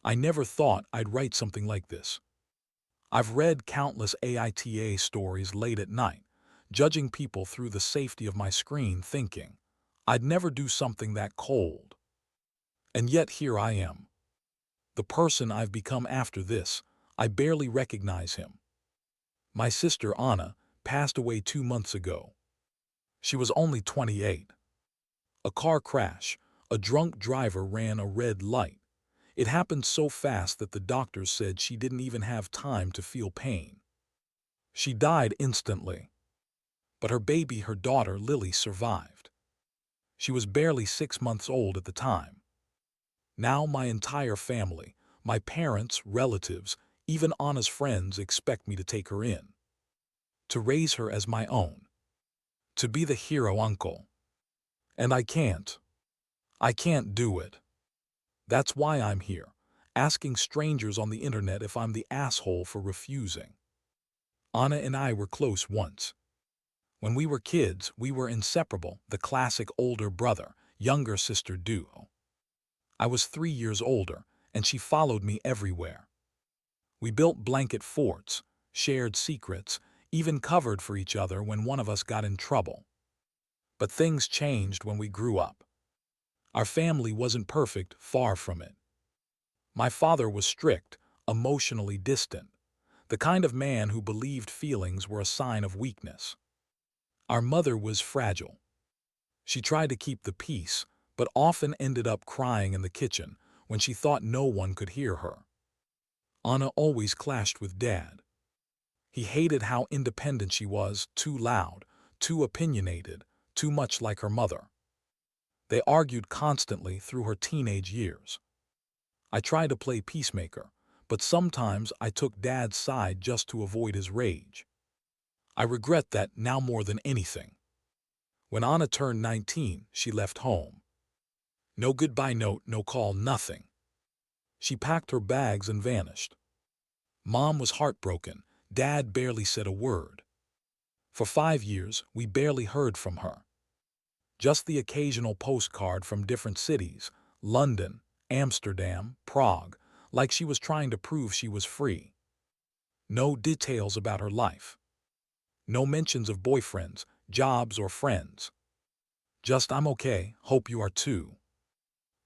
I never thought I'd write something like this. I've read countless AITA stories late at night, judging people through the safety of my screen, thinking I'd never do something that cold. And yet here I am. The person I've become after this, I barely recognize him. My sister Anna passed away 2 months ago. She was only 28. A car crash. A drunk driver ran a red light. It happened so fast that the doctors said she didn't even have time to feel pain. She died instantly. But her baby, her daughter Lily, survived. She was barely 6 months old at the time. Now my entire family, my parents, relatives, even Anna's friends expect me to take her in. To raise her as my own. To be the hero uncle. And I can't. I can't do it. That's why I'm here, asking strangers on the internet if I'm the asshole for refusing. Anna and I were close once. When we were kids, we were inseparable, the classic older brother, younger sister duo. I was 3 years older, and she followed me everywhere. We built blanket forts, shared secrets, even covered for each other when one of us got in trouble. But things changed when we grew up. Our family wasn't perfect, far from it. My father was strict, emotionally distant, the kind of man who believed feelings were a sign of weakness. Our mother was fragile. She tried to keep the peace, but often ended up crying in the kitchen when she thought no one could hear her. Anna always clashed with Dad. He hated how independent she was, too loud, too opinionated, too much like her mother. They argued constantly through her teenage years. I tried to play peacemaker, but sometimes I took Dad's side just to avoid his rage. I regret that now more than anything. When Anna turned 19, she left home. No goodbye note, no call, nothing. She packed her bags and vanished. Mom was heartbroken. Dad barely said a word. For 5 years, we barely heard from her. Just the occasional postcard from different cities, London, Amsterdam, Prague, like she was trying to prove she was free. No details about her life. No mentions of boyfriends, jobs, or friends. Just I'm okay, hope you are too.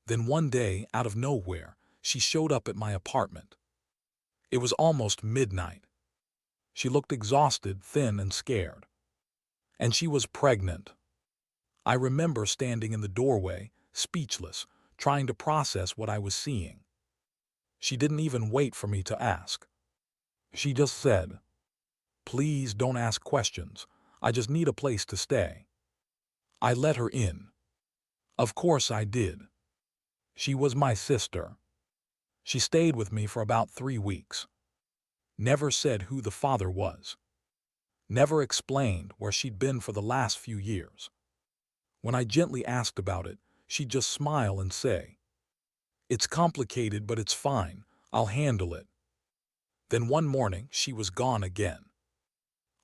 Then one day, out of nowhere, she showed up at my apartment. It was almost midnight. She looked exhausted, thin, and scared. And she was pregnant. I remember standing in the doorway, speechless, trying to process what I was seeing. She didn't even wait for me to ask. She just said, "Please don't ask questions. I just need a place to stay." I let her in. Of course I did. She was my sister. She stayed with me for about 3 weeks. Never said who the father was. Never explained where she'd been for the last few years. When I gently asked about it, she'd just smile and say, "It's complicated, but it's fine. I'll handle it." Then one morning, she was gone again.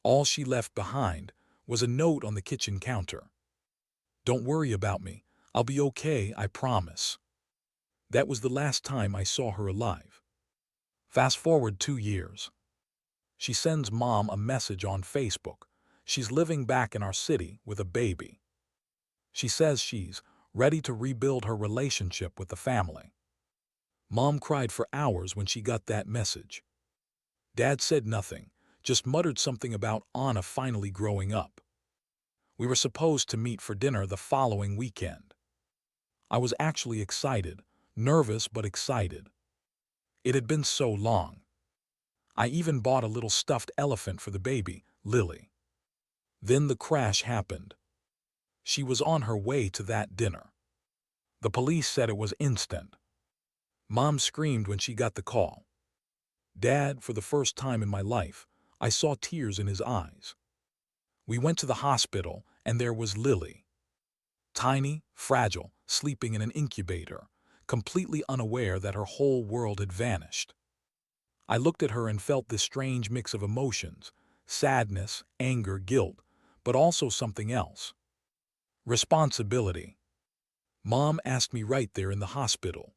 All she left behind was a note on the kitchen counter. "Don't worry about me. I'll be okay, I promise." That was the last time I saw her alive. Fast forward 2 years. She sends Mom a message on Facebook. She's living back in our city with a baby. She says she's ready to rebuild her relationship with the family. Mom cried for hours when she got that message. Dad said nothing, just muttered something about Anna finally growing up. We were supposed to meet for dinner the following weekend. I was actually excited, nervous but excited. It had been so long. I even bought a little stuffed elephant for the baby, Lily. Then the crash happened. She was on her way to that dinner. The police said it was instant. Mom screamed when she got the call. Dad, for the first time in my life, I saw tears in his eyes. We went to the hospital, and there was Lily. Tiny, fragile, sleeping in an incubator, completely unaware that her whole world had vanished. I looked at her and felt this strange mix of emotions, sadness, anger, guilt, but also something else. Responsibility. Mom asked me right there in the hospital,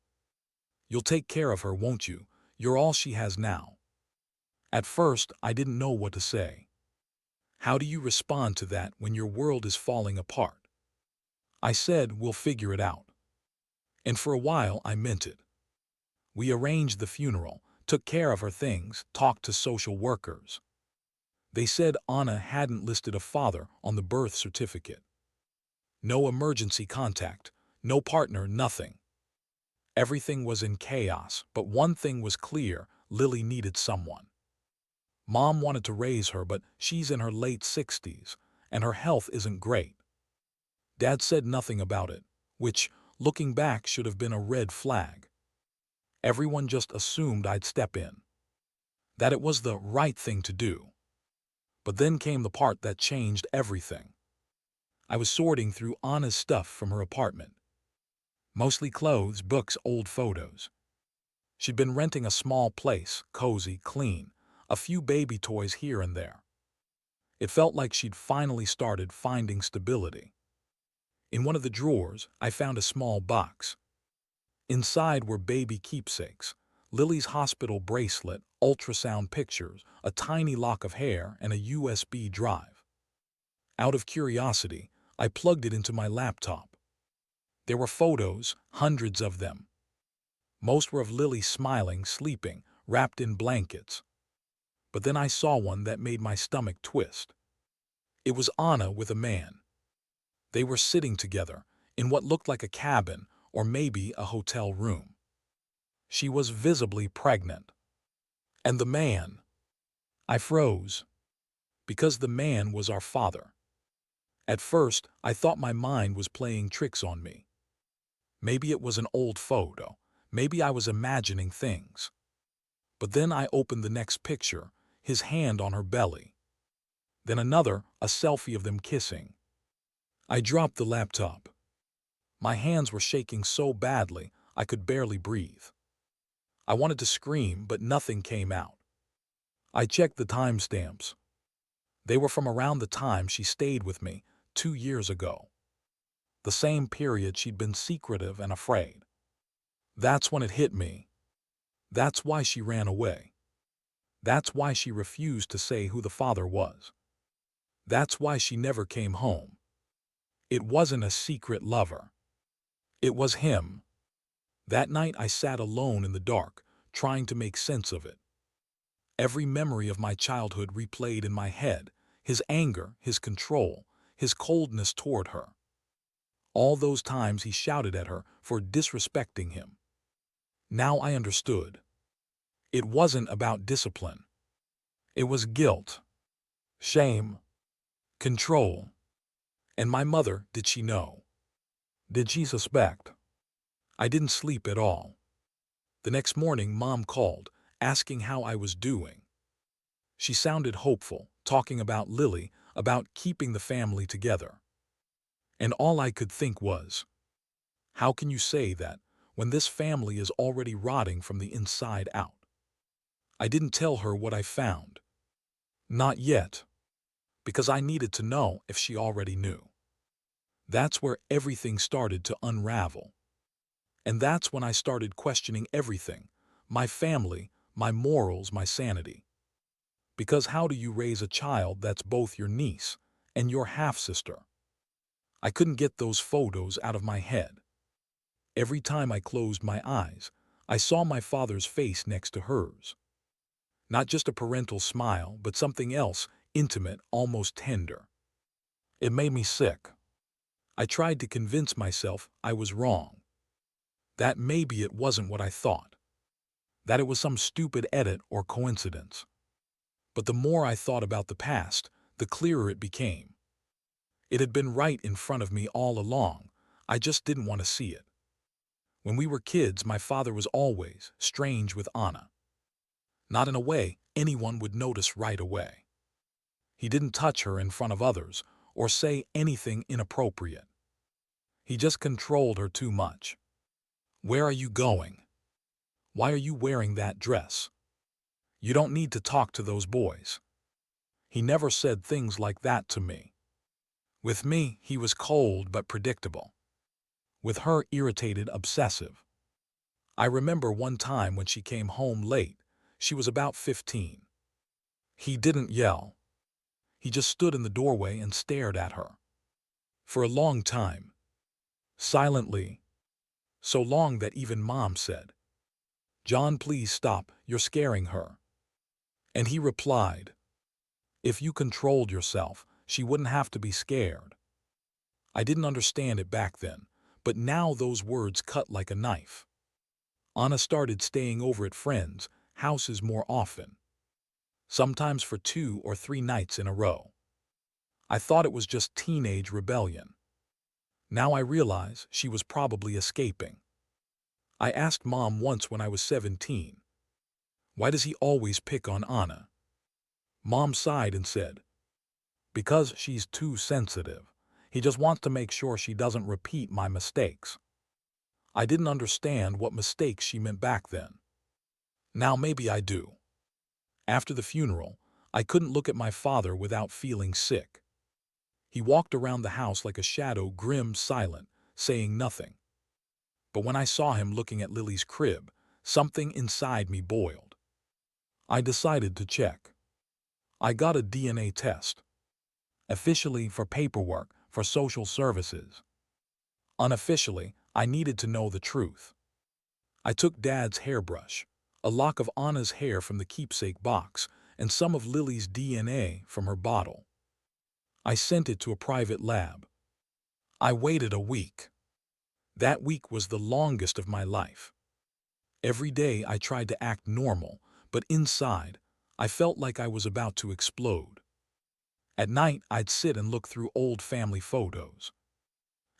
You'll take care of her, won't you? You're all she has now. At first, I didn't know what to say. How do you respond to that when your world is falling apart? I said, we'll figure it out. And for a while, I meant it. We arranged the funeral, took care of her things, talked to social workers. They said Anna hadn't listed a father on the birth certificate. No emergency contact, no partner, nothing. Everything was in chaos, but one thing was clear: Lily needed someone. Mom wanted to raise her, but she's in her late 60s, and her health isn't great. Dad said nothing about it, which, looking back, should have been a red flag. Everyone just assumed I'd step in, that it was the right thing to do. But then came the part that changed everything. I was sorting through Anna's stuff from her apartment. Mostly clothes, books, old photos. She'd been renting a small place, cozy, clean, a few baby toys here and there. It felt like she'd finally started finding stability. In one of the drawers, I found a small box. Inside were baby keepsakes, Lily's hospital bracelet, ultrasound pictures, a tiny lock of hair, and a USB drive. Out of curiosity, I plugged it into my laptop. There were photos, hundreds of them. Most were of Lily smiling, sleeping, wrapped in blankets. But then I saw one that made my stomach twist. It was Anna with a man. They were sitting together, in what looked like a cabin or maybe a hotel room. She was visibly pregnant. And the man. I froze. Because the man was our father. At first, I thought my mind was playing tricks on me. Maybe it was an old photo. Maybe I was imagining things. But then I opened the next picture, his hand on her belly. Then another, a selfie of them kissing. I dropped the laptop. My hands were shaking so badly, I could barely breathe. I wanted to scream, but nothing came out. I checked the timestamps. They were from around the time she stayed with me, 2 years ago. The same period she'd been secretive and afraid. That's when it hit me. That's why she ran away. That's why she refused to say who the father was. That's why she never came home. It wasn't a secret lover. It was him. That night I sat alone in the dark, trying to make sense of it. Every memory of my childhood replayed in my head, his anger, his control, his coldness toward her. All those times he shouted at her for disrespecting him. Now I understood. It wasn't about discipline. It was guilt, shame, control. And my mother, did she know? Did she suspect? I didn't sleep at all. The next morning, Mom called, asking how I was doing. She sounded hopeful, talking about Lily, about keeping the family together. And all I could think was, how can you say that when this family is already rotting from the inside out? I didn't tell her what I found. Not yet. Because I needed to know if she already knew. That's where everything started to unravel. And that's when I started questioning everything, my family, my morals, my sanity. Because how do you raise a child that's both your niece and your half-sister? I couldn't get those photos out of my head. Every time I closed my eyes, I saw my father's face next to hers. Not just a parental smile, but something else, intimate, almost tender. It made me sick. I tried to convince myself I was wrong. That maybe it wasn't what I thought. That it was some stupid edit or coincidence. But the more I thought about the past, the clearer it became. It had been right in front of me all along. I just didn't want to see it. When we were kids, my father was always strange with Anna. Not in a way anyone would notice right away. He didn't touch her in front of others or say anything inappropriate. He just controlled her too much. Where are you going? Why are you wearing that dress? You don't need to talk to those boys. He never said things like that to me. With me, he was cold but predictable. With her, irritated, obsessive. I remember one time when she came home late. She was about 15. He didn't yell. He just stood in the doorway and stared at her. For a long time. Silently. So long that even Mom said, "John, please stop, you're scaring her." And he replied, "If you controlled yourself, she wouldn't have to be scared." I didn't understand it back then, but now those words cut like a knife. Anna started staying over at friends' houses more often, sometimes for 2 or 3 nights in a row. I thought it was just teenage rebellion. Now I realize she was probably escaping. I asked Mom once when I was 17, "Why does he always pick on Anna?" Mom sighed and said, "Because she's too sensitive. He just wants to make sure she doesn't repeat my mistakes." I didn't understand what mistakes she meant back then. Now maybe I do. After the funeral, I couldn't look at my father without feeling sick. He walked around the house like a shadow, grim, silent, saying nothing. But when I saw him looking at Lily's crib, something inside me boiled. I decided to check. I got a DNA test. Officially for paperwork, for social services. Unofficially, I needed to know the truth. I took Dad's hairbrush, a lock of Anna's hair from the keepsake box, and some of Lily's DNA from her bottle. I sent it to a private lab. I waited a week. That week was the longest of my life. Every day I tried to act normal, but inside, I felt like I was about to explode. At night, I'd sit and look through old family photos.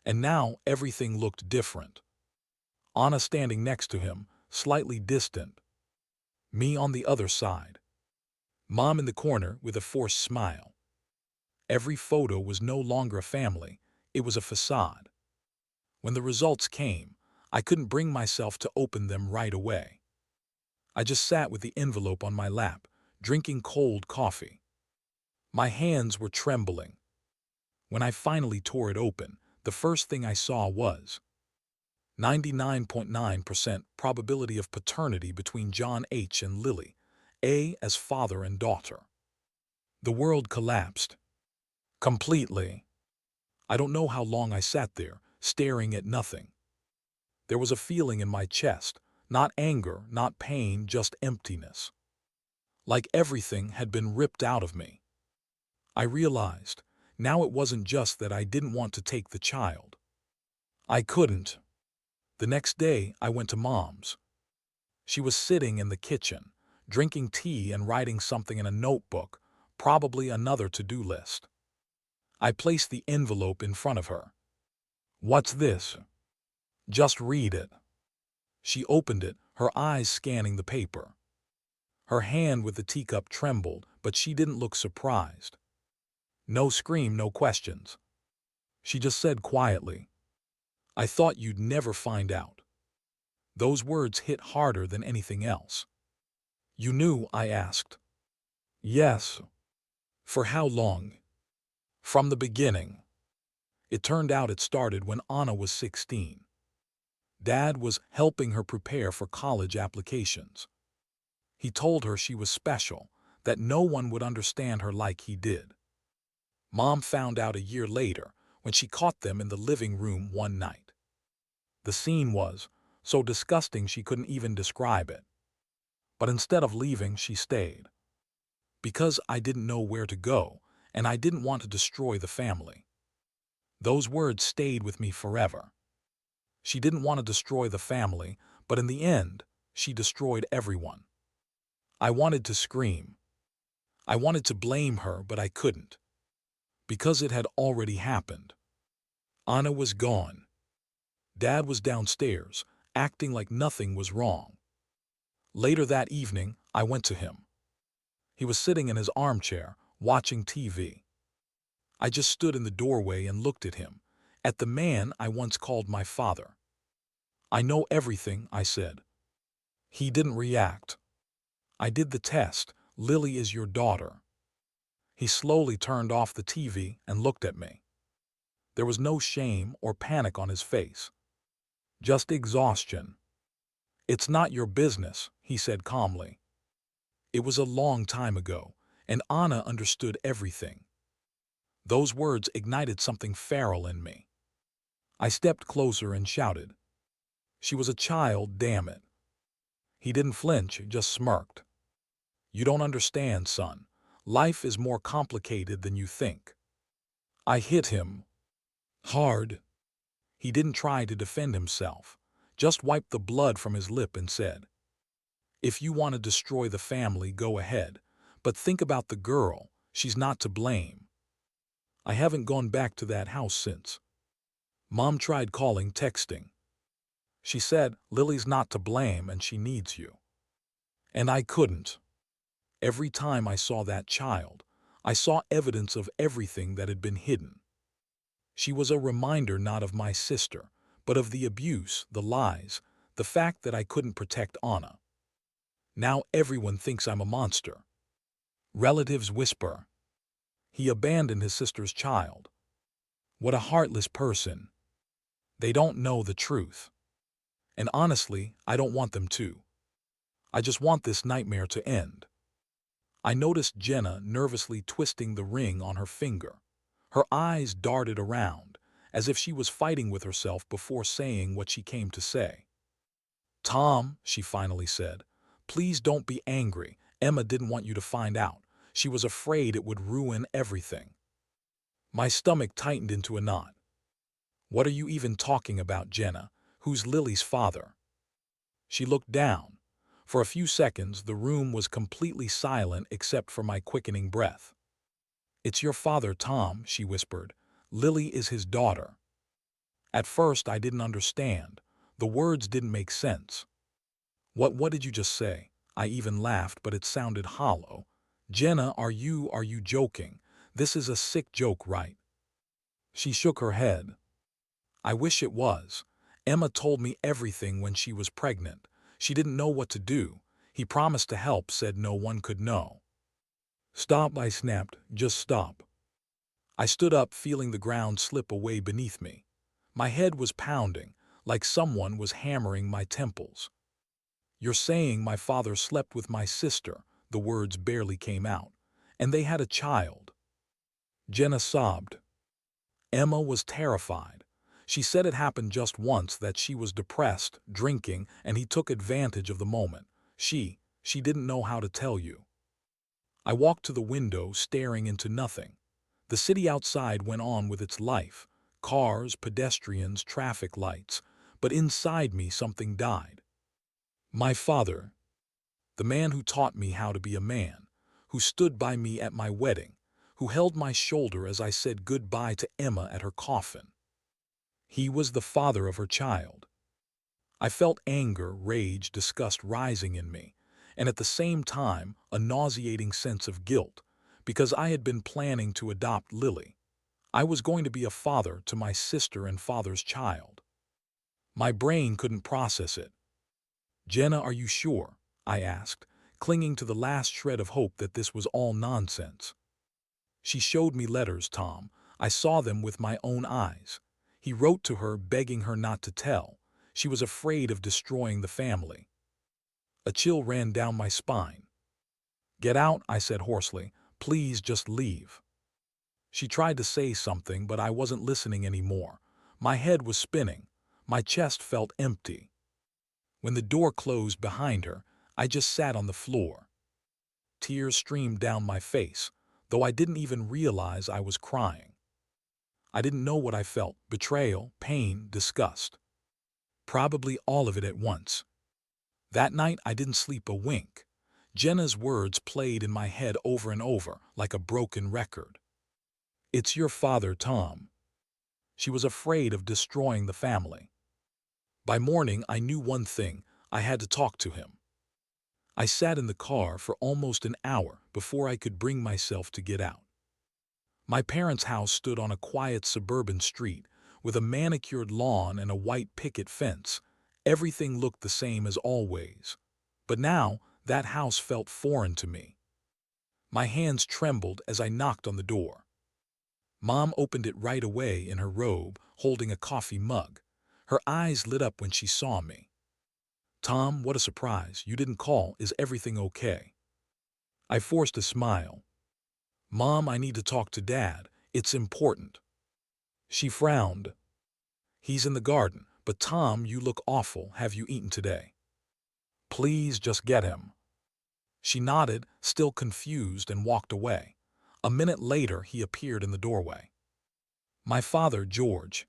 And now everything looked different. Anna standing next to him, slightly distant. Me on the other side. Mom in the corner with a forced smile. Every photo was no longer a family, it was a facade. When the results came, I couldn't bring myself to open them right away. I just sat with the envelope on my lap, drinking cold coffee. My hands were trembling. When I finally tore it open, the first thing I saw was 99.9% probability of paternity between John H. and Lily A. as father and daughter. The world collapsed. Completely. I don't know how long I sat there, staring at nothing. There was a feeling in my chest, not anger, not pain, just emptiness. Like everything had been ripped out of me. I realized, now it wasn't just that I didn't want to take the child. I couldn't. The next day, I went to Mom's. She was sitting in the kitchen, drinking tea and writing something in a notebook, probably another to-do list. I placed the envelope in front of her. "What's this?" "Just read it." She opened it, her eyes scanning the paper. Her hand with the teacup trembled, but she didn't look surprised. No scream, no questions. She just said quietly, "I thought you'd never find out." Those words hit harder than anything else. "You knew?" I asked. "Yes." "For how long?" "From the beginning." It turned out it started when Anna was 16. Dad was helping her prepare for college applications. He told her she was special, that no one would understand her like he did. Mom found out a year later when she caught them in the living room one night. The scene was so disgusting she couldn't even describe it. But instead of leaving, she stayed. Because I didn't know where to go, and I didn't want to destroy the family. Those words stayed with me forever. She didn't want to destroy the family, but in the end, she destroyed everyone. I wanted to scream. I wanted to blame her, but I couldn't. Because it had already happened. Anna was gone. Dad was downstairs, acting like nothing was wrong. Later that evening, I went to him. He was sitting in his armchair, watching TV. I just stood in the doorway and looked at him, at the man I once called my father. "I know everything," I said. He didn't react. "I did the test. Lily is your daughter." He slowly turned off the TV and looked at me. There was no shame or panic on his face. Just exhaustion. "It's not your business," he said calmly. It was a long time ago, and Anna understood everything. Those words ignited something feral in me. I stepped closer and shouted. She was a child, damn it. He didn't flinch, just smirked. You don't understand, son. Life is more complicated than you think. I hit him. Hard. He didn't try to defend himself, just wiped the blood from his lip and said, "If you want to destroy the family, go ahead. But think about the girl. She's not to blame. I haven't gone back to that house since. Mom tried calling, texting. She said, Lily's not to blame and she needs you. And I couldn't. Every time I saw that child, I saw evidence of everything that had been hidden. She was a reminder not of my sister, but of the abuse, the lies, the fact that I couldn't protect Anna. Now everyone thinks I'm a monster. Relatives whisper. He abandoned his sister's child. What a heartless person. They don't know the truth. And honestly, I don't want them to. I just want this nightmare to end. I noticed Jenna nervously twisting the ring on her finger. Her eyes darted around, as if she was fighting with herself before saying what she came to say. Tom, she finally said, please don't be angry. Emma didn't want you to find out. She was afraid it would ruin everything. My stomach tightened into a knot. What are you even talking about, Jenna? Who's Lily's father? She looked down. For a few seconds, the room was completely silent except for my quickening breath. It's your father, Tom, she whispered. Lily is his daughter. At first, I didn't understand. The words didn't make sense. What did you just say? I even laughed, but it sounded hollow. Jenna, are you joking? This is a sick joke, right? She shook her head. I wish it was. Emma told me everything when she was pregnant. She didn't know what to do. He promised to help, said no one could know. Stop, I snapped. Just stop. I stood up, feeling the ground slip away beneath me. My head was pounding, like someone was hammering my temples. You're saying my father slept with my sister, the words barely came out, and they had a child. Jenna sobbed. Emma was terrified. She said it happened just once, that she was depressed, drinking, and he took advantage of the moment. She didn't know how to tell you. I walked to the window, staring into nothing. The city outside went on with its life. Cars, pedestrians, traffic lights. But inside me something died. My father. The man who taught me how to be a man. Who stood by me at my wedding. Who held my shoulder as I said goodbye to Emma at her coffin. He was the father of her child. I felt anger, rage, disgust rising in me, and at the same time a nauseating sense of guilt, because I had been planning to adopt Lily. I was going to be a father to my sister and father's child. My brain couldn't process it. Jenna, are you sure? I asked, clinging to the last shred of hope that this was all nonsense. She showed me letters, Tom. I saw them with my own eyes. He wrote to her begging her not to tell. She was afraid of destroying the family. A chill ran down my spine. Get out, I said hoarsely. Please just leave. She tried to say something, but I wasn't listening anymore. My head was spinning. My chest felt empty. When the door closed behind her, I just sat on the floor. Tears streamed down my face, though I didn't even realize I was crying. I didn't know what I felt: betrayal, pain, disgust. Probably all of it at once. That night I didn't sleep a wink. Jenna's words played in my head over and over, like a broken record. It's your father, Tom. She was afraid of destroying the family. By morning I knew one thing: I had to talk to him. I sat in the car for almost an hour before I could bring myself to get out. My parents' house stood on a quiet suburban street, with a manicured lawn and a white picket fence. Everything looked the same as always. But now, that house felt foreign to me. My hands trembled as I knocked on the door. Mom opened it right away in her robe, holding a coffee mug. Her eyes lit up when she saw me. Tom, what a surprise. You didn't call. Is everything okay? I forced a smile. Mom, I need to talk to Dad. It's important. She frowned. He's in the garden. But Tom, you look awful. Have you eaten today? Please just get him. She nodded, still confused, and walked away. A minute later, he appeared in the doorway. My father, George.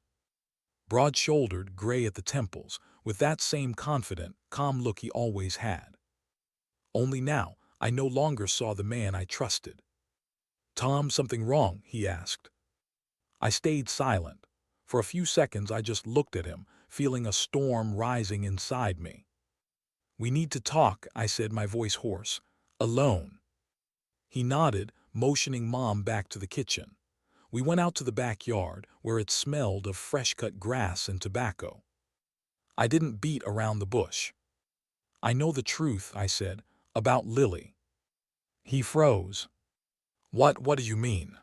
Broad-shouldered, gray at the temples, with that same confident, calm look he always had. Only now, I no longer saw the man I trusted. Tom, something wrong? He asked. I stayed silent. For a few seconds, I just looked at him, feeling a storm rising inside me. We need to talk, I said, my voice hoarse. Alone. He nodded, motioning Mom back to the kitchen. We went out to the backyard, where it smelled of fresh-cut grass and tobacco. I didn't beat around the bush. I know the truth, I said, about Lily. He froze. What do you mean?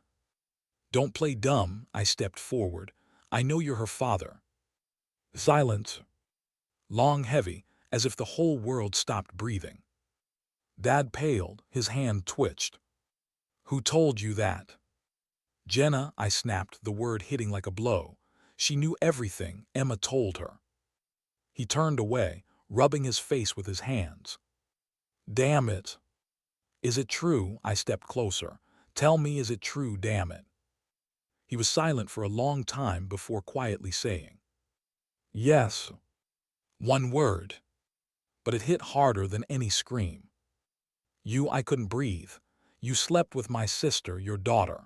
Don't play dumb, I stepped forward. I know you're her father. Silence. Long, heavy, as if the whole world stopped breathing. Dad paled, his hand twitched. Who told you that? Jenna, I snapped, the word hitting like a blow. She knew everything Emma told her. He turned away, rubbing his face with his hands. Damn it. Is it true? I stepped closer. Tell me, is it true, damn it? He was silent for a long time before quietly saying, yes. One word. But it hit harder than any scream. I couldn't breathe. You slept with my sister, your daughter.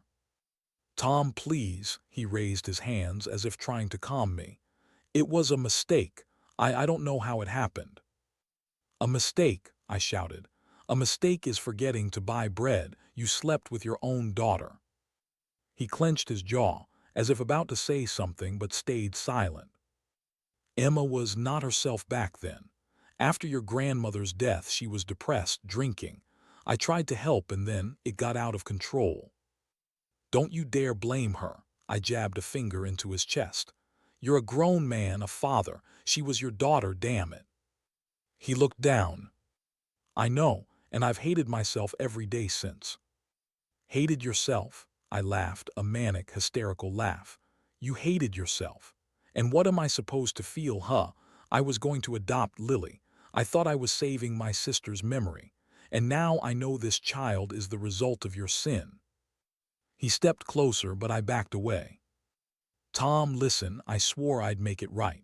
Tom, please, he raised his hands as if trying to calm me. It was a mistake. I don't know how it happened. A mistake, I shouted. A mistake is forgetting to buy bread. You slept with your own daughter. He clenched his jaw, as if about to say something but stayed silent. Emma was not herself back then. After your grandmother's death, she was depressed, drinking. I tried to help and then it got out of control. Don't you dare blame her. I jabbed a finger into his chest. You're a grown man, a father. She was your daughter, damn it. He looked down. I know, and I've hated myself every day since. Hated yourself? I laughed, a manic, hysterical laugh. You hated yourself. And what am I supposed to feel, huh? I was going to adopt Lily. I thought I was saving my sister's memory. And now I know this child is the result of your sin. He stepped closer, but I backed away. Tom, listen, I swore I'd make it right.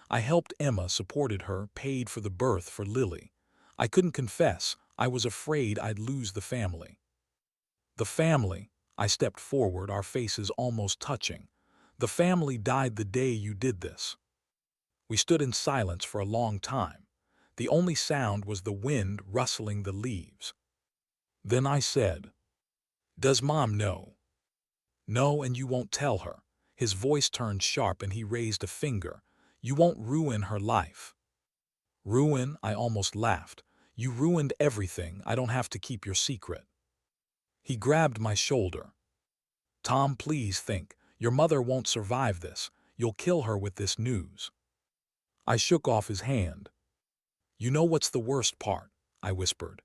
I helped Emma, supported her, paid for the birth for Lily. I couldn't confess. I was afraid I'd lose the family. The family? I stepped forward, our faces almost touching. The family died the day you did this. We stood in silence for a long time. The only sound was the wind rustling the leaves. Then I said, Does Mom know? No, and you won't tell her. His voice turned sharp and he raised a finger. You won't ruin her life. Ruin? I almost laughed. You ruined everything. I don't have to keep your secret. He grabbed my shoulder. Tom, please think. Your mother won't survive this. You'll kill her with this news. I shook off his hand. You know what's the worst part? I whispered.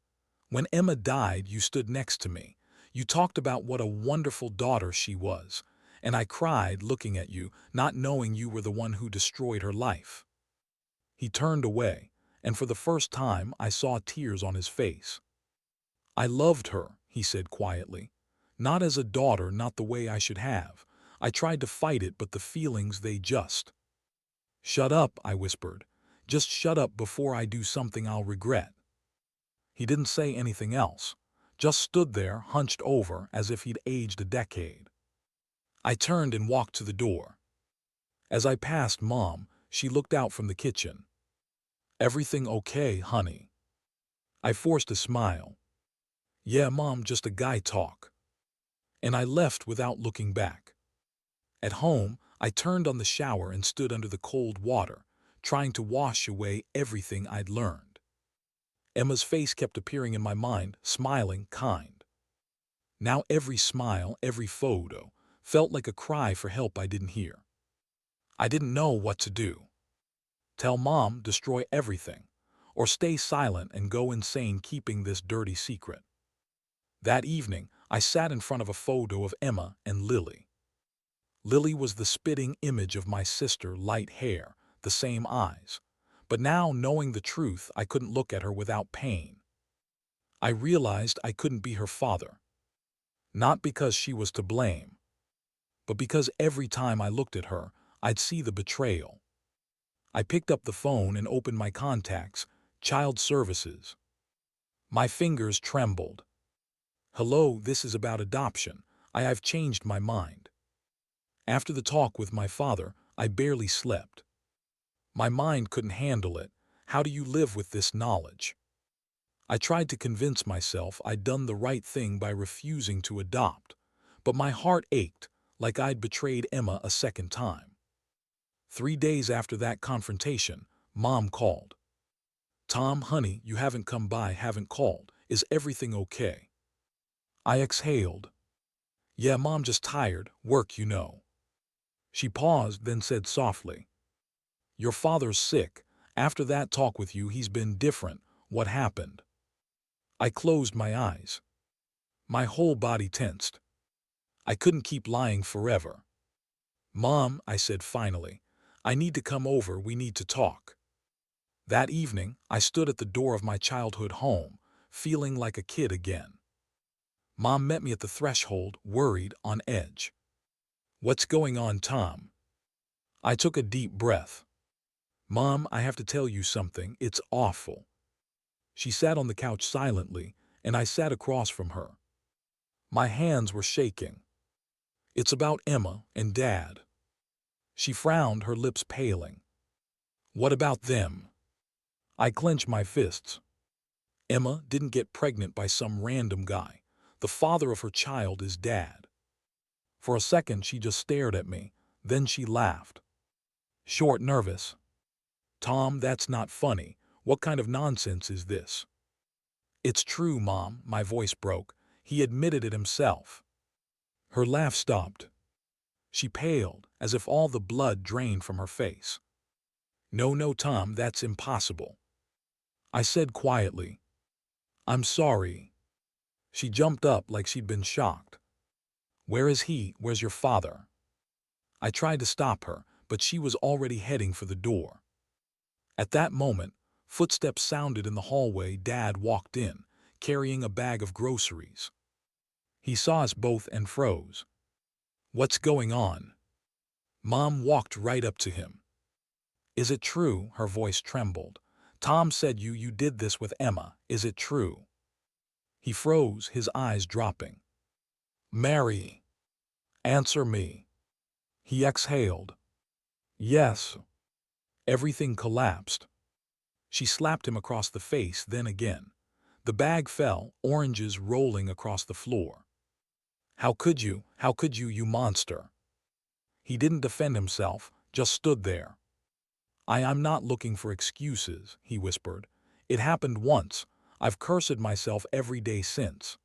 When Emma died, you stood next to me. You talked about what a wonderful daughter she was. And I cried looking at you, not knowing you were the one who destroyed her life. He turned away, and for the first time I saw tears on his face. I loved her, he said quietly. Not as a daughter, not the way I should have. I tried to fight it, but the feelings, they just... Shut up, I whispered. Just shut up before I do something I'll regret. He didn't say anything else, just stood there, hunched over, as if he'd aged a decade. I turned and walked to the door. As I passed Mom, she looked out from the kitchen. Everything okay, honey? I forced a smile. Yeah, Mom, just a guy talk. And I left without looking back. At home, I turned on the shower and stood under the cold water, trying to wash away everything I'd learned. Emma's face kept appearing in my mind, smiling, kind. Now every smile, every photo, felt like a cry for help I didn't hear. I didn't know what to do. Tell Mom, destroy everything, or stay silent and go insane keeping this dirty secret. That evening, I sat in front of a photo of Emma and Lily. Lily was the spitting image of my sister, light hair, the same eyes. But now, knowing the truth, I couldn't look at her without pain. I realized I couldn't be her father. Not because she was to blame, but because every time I looked at her, I'd see the betrayal. I picked up the phone and opened my contacts, child services. My fingers trembled. Hello, this is about adoption. I've changed my mind. After the talk with my father, I barely slept. My mind couldn't handle it. How do you live with this knowledge? I tried to convince myself I'd done the right thing by refusing to adopt, but my heart ached like I'd betrayed Emma a second time. 3 days after that confrontation, Mom called. Tom, honey, you haven't come by, haven't called. Is everything okay? I exhaled. Yeah, Mom, just tired, work, you know. She paused, then said softly, your father's sick. After that talk with you, he's been different. What happened? I closed my eyes. My whole body tensed. I couldn't keep lying forever. Mom, I said finally, I need to come over, we need to talk. That evening, I stood at the door of my childhood home, feeling like a kid again. Mom met me at the threshold, worried, on edge. What's going on, Tom? I took a deep breath. Mom, I have to tell you something, it's awful. She sat on the couch silently, and I sat across from her. My hands were shaking. It's about Emma and Dad. She frowned, her lips paling. What about them? I clenched my fists. Emma didn't get pregnant by some random guy. The father of her child is Dad. For a second, she just stared at me. Then she laughed. Short, nervous. Tom, that's not funny. What kind of nonsense is this? It's true, Mom, my voice broke. He admitted it himself. Her laugh stopped. She paled, as if all the blood drained from her face. No, no, Tom, that's impossible. I said quietly, I'm sorry. She jumped up like she'd been shocked. Where is he? Where's your father? I tried to stop her, but she was already heading for the door. At that moment, footsteps sounded in the hallway. Dad walked in, carrying a bag of groceries. He saw us both and froze. What's going on? Mom walked right up to him. Is it true? Her voice trembled. Tom said you did this with Emma. Is it true? He froze, his eyes dropping. Mary. Answer me. He exhaled. Yes. Everything collapsed. She slapped him across the face, then again. The bag fell, oranges rolling across the floor. How could you, you monster? He didn't defend himself, just stood there. I'm not looking for excuses, he whispered. It happened once. I've cursed myself every day since.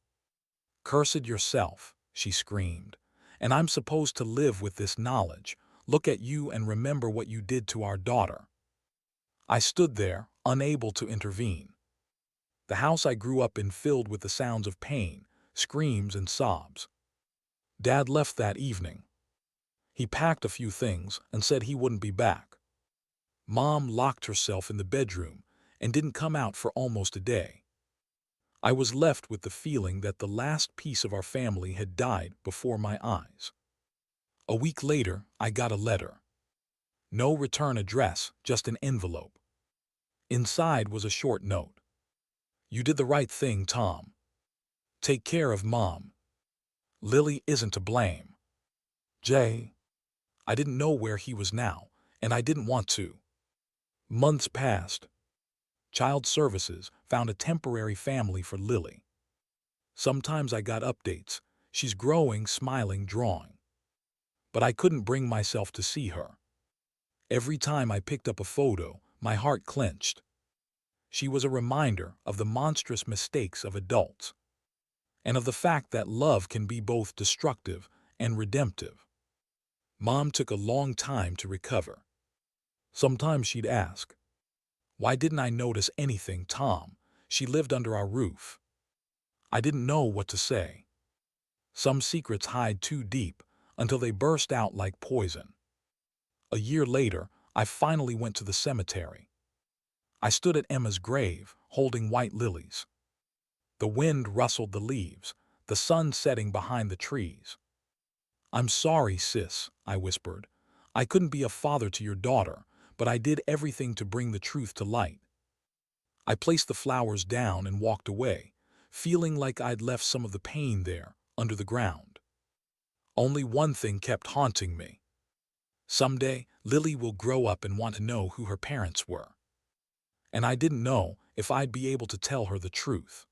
Cursed yourself, she screamed. And I'm supposed to live with this knowledge. Look at you and remember what you did to our daughter. I stood there, unable to intervene. The house I grew up in filled with the sounds of pain, screams and sobs. Dad left that evening. He packed a few things and said he wouldn't be back. Mom locked herself in the bedroom and didn't come out for almost a day. I was left with the feeling that the last piece of our family had died before my eyes. A week later, I got a letter. No return address, just an envelope. Inside was a short note. You did the right thing, Tom. Take care of Mom. Lily isn't to blame. Jay. I didn't know where he was now, and I didn't want to. Months passed. Child Services found a temporary family for Lily. Sometimes I got updates. She's growing, smiling, drawing. But I couldn't bring myself to see her. Every time I picked up a photo, my heart clenched. She was a reminder of the monstrous mistakes of adults, and of the fact that love can be both destructive and redemptive. Mom took a long time to recover. Sometimes she'd ask, Why didn't I notice anything, Tom? She lived under our roof. I didn't know what to say. Some secrets hide too deep until they burst out like poison. A year later, I finally went to the cemetery. I stood at Emma's grave, holding white lilies. The wind rustled the leaves, the sun setting behind the trees. "I'm sorry, sis," I whispered. "I couldn't be a father to your daughter, but I did everything to bring the truth to light." I placed the flowers down and walked away, feeling like I'd left some of the pain there, under the ground. Only one thing kept haunting me. Someday, Lily will grow up and want to know who her parents were. And I didn't know if I'd be able to tell her the truth.